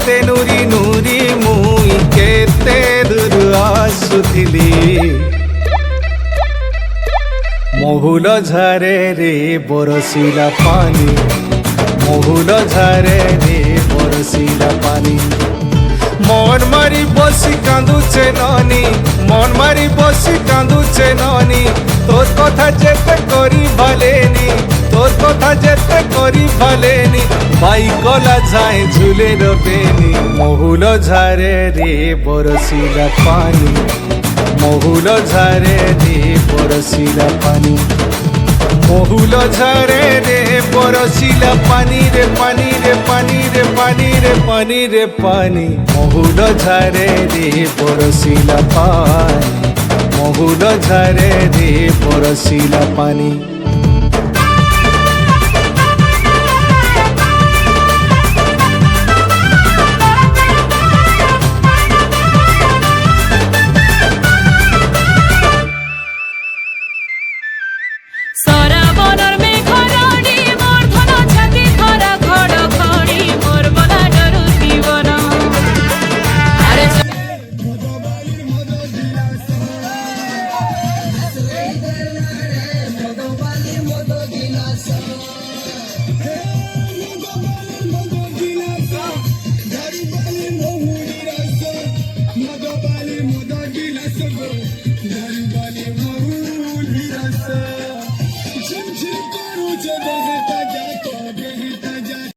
ତେନୁରି ନୁରି ମୁଇଁ କେତେ ଦୂର ଆସୁଥିଲି। ମହୁଲ ଝାରେ ବରସିଲା ପାନି, ମହୁଲ ଝାରେ ବରସିଲା ପାନି। মন মারি বসি কাঁদুছে ননি, মন মারি বসি কাঁদুছে ননি। তোর কথা যেতে করি ভালেনি, তোর কথা যেতে করি ভালেনি। বাইকলা যায় ঝুলে রবেনি। মহুল ঝারে বরসিলা পানি, মহুল ঝারে বরসিলা পানি। মহুল ঝারে বরসিলা পানি রে পানি রে পানি রে পানি রে পানি রে পানি। মহুল ঝারে বরসিলা পানি, মহুল ঝারে বরসিলা পানি। Jim Jim Guru Jabba